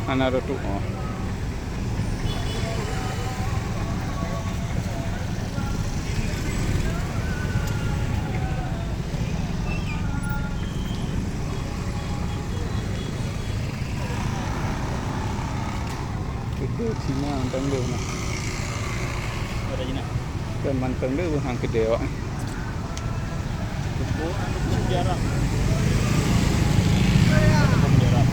Another two. Oh. Itu Cina anteng dia nak. Ada Cina. Dan manteng dia hang gede awak. Oh, anu jarang. Jarang.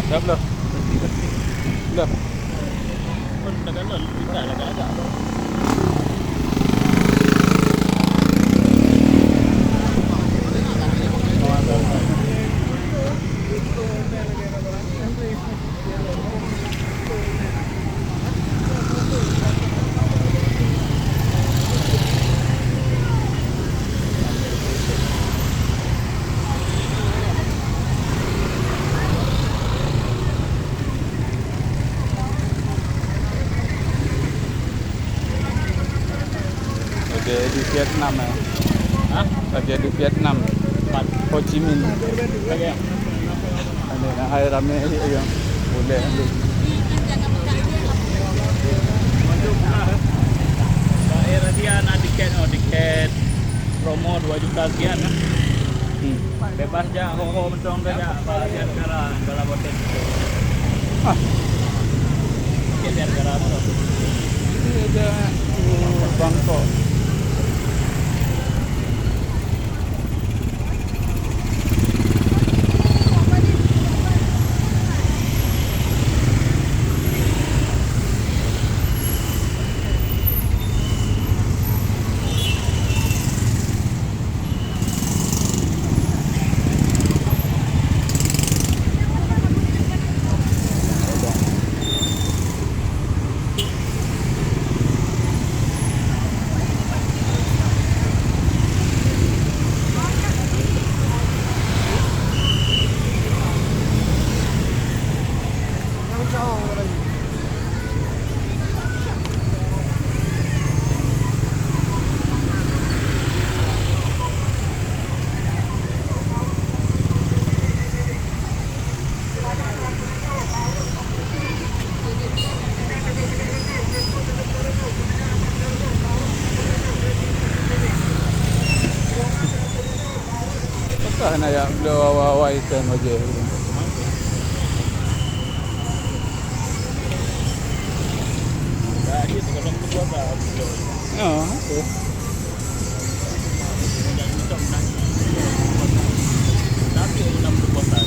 Dah belum? Dah. Pun dah galon, dah agak-agak. Ada di Vietnam eh. Hah? Ada di Vietnam. Ho Chi Minh. Lagi. Ada nak hai ramai yang boleh tu. Daerah dia nak tiket promo 2 juta sekian lah. Bebas je, ho mentong saja. Bahagian negara, negara boten. Tiket dari negara tu. Ini ada Bangkok. Apakah nak yang bawa ikan aja. Dah dia kalau keluar dah. Oh, okey. Tapi 60 kota.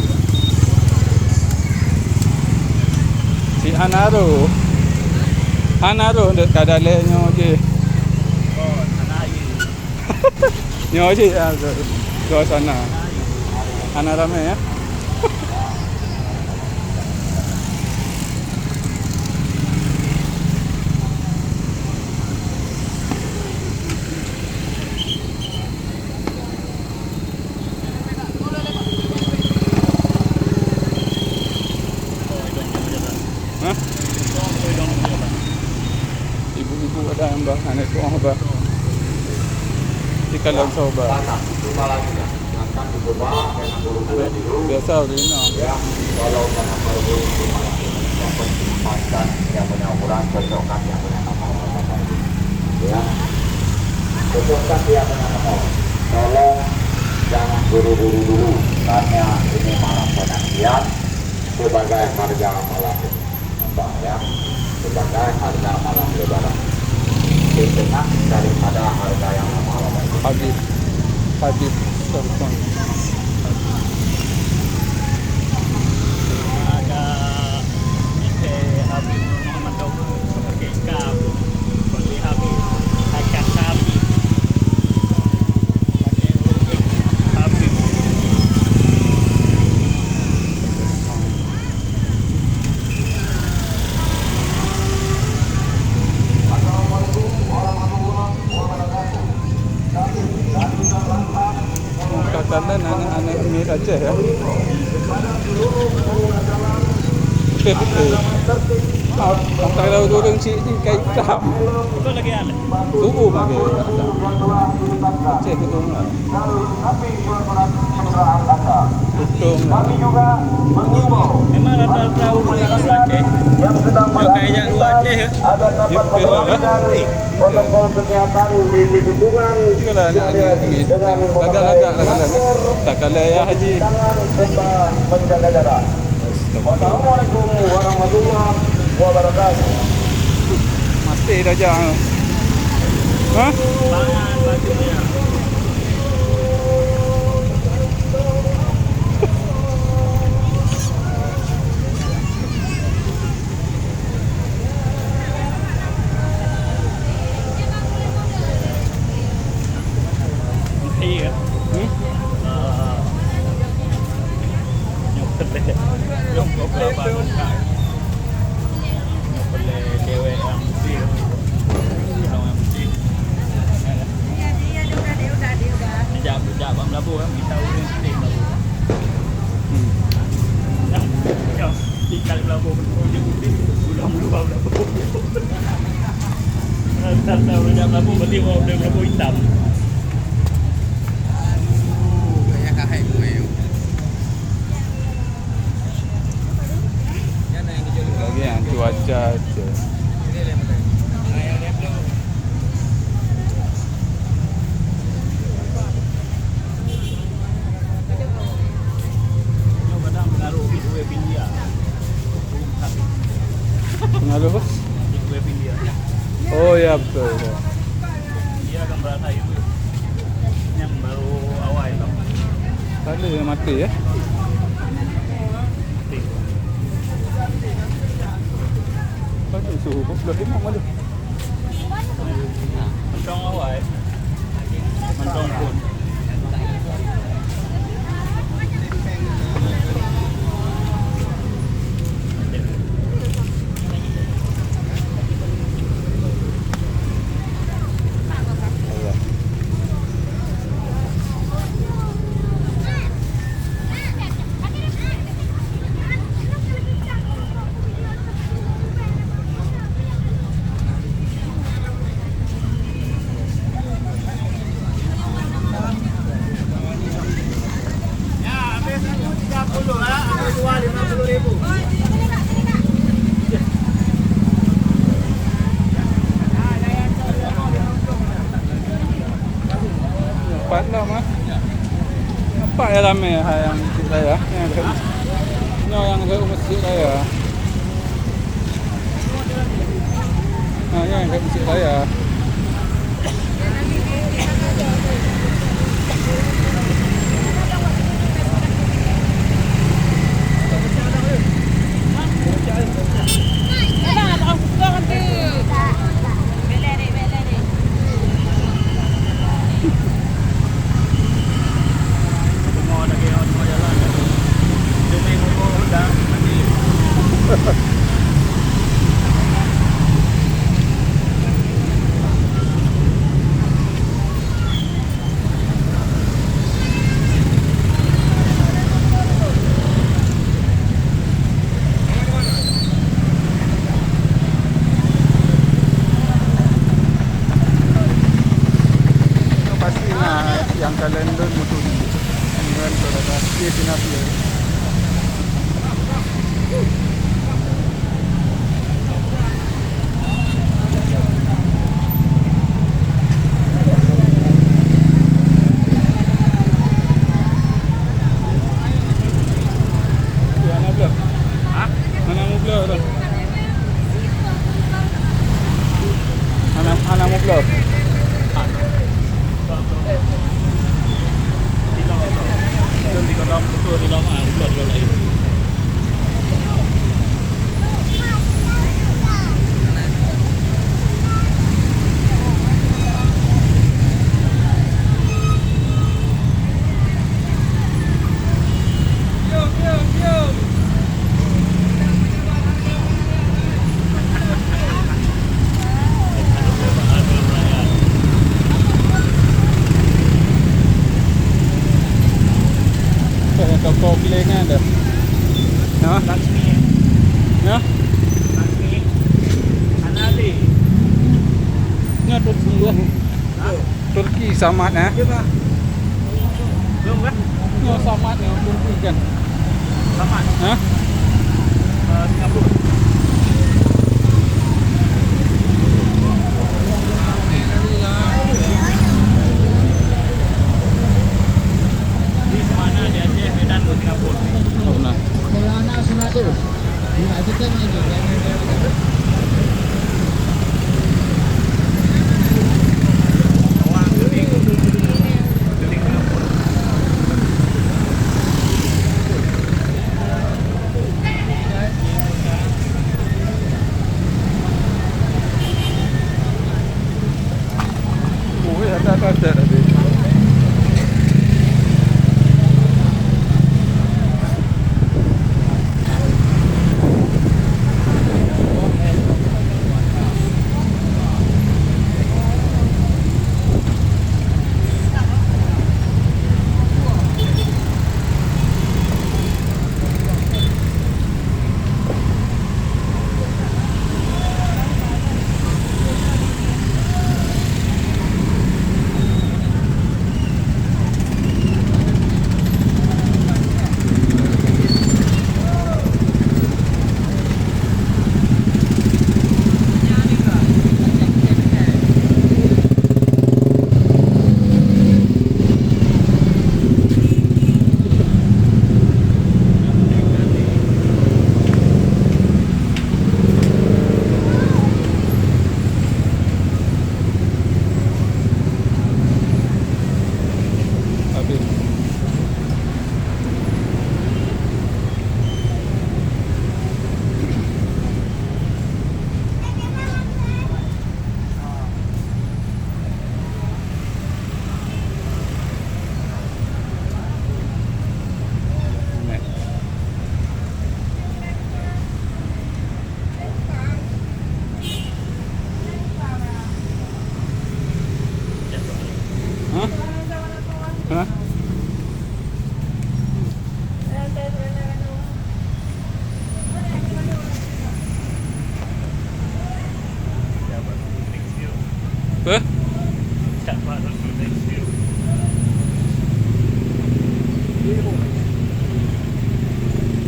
Si Hanaru dek kadale nyo je. Oh, tanah air. Nyo je ke sana. Hana ramai ya. Hah? Ibu-ibu ada yang bah, anak tu orang bah. Ikan laut soba. Biasa ini. Ya, kalau yang penting yang punya ukuran cocokkan yang punya nomor. Ya, cocokkan dia punya nomor. Tolong jangan buru-buru dulu karena ini malam penantian sebagai harga malam ya, sebagai harga malam lebaran. Lebih enak daripada harga yang malam itu. Habis terbang. Ada habis Muhammad Daud sebagai ikan boleh habis akan sapi habis Atau Aceh ya. Putih-putih. Pantai laut turun cik ni kain hitam. Itu lagi ada. Subuh lagi. Aceh turun lah. Tutung lah. Memang rata-rata urut Aceh. Dia kayak luar Aceh ke? Jepit lah. Protokol kesehatan di lingkungan Tinggal lah nak ni. Lagak-lagak lah kadang. Tak kalah ya haji. serta menjaga jarak. Wassalamualaikum warahmatullahi wabarakatuh. Mati dah jang. Ha? Pangan bajunya. Iya. Yang beberapa boleh cewek yang putih, orang yang putih. Sekejap bang Melabu kan, kita urus putih Melabu. Yang tinggal Melabu dia putih, mula-mula Melabu. Rata-rata orang Melabu beli orang Melabu hitam. Lagi yang cuaca je. Kadang pengaruh web India. Pengaruh apa? Web India. Oh ya betul. Dia akan merasa itu yang baru awal itu. Tak ada yang mati ya. Pada suhu pun sudah 5 malu. Mentong awal. Mentong pun. Nampak lah mah. Nampak ya ramai yang masjid saya. Yang dekat yang dekat masjid saya. Yang dekat masjid saya. Yang kalender mutu dengan saudara Sinapia. Di dalam betul di dalam lain. Leng ada. Ya, Laksmi. ya. Laksmi. Anadi. Ni Turki ya. Turki Samad eh. Belum kan? Ni Samad ni Turki kan. Sama. Ha? Singapura. Di mana di Aceh, Medan, Singapura. Oh, nah. Kalau anak 100. Dia ada kan itu.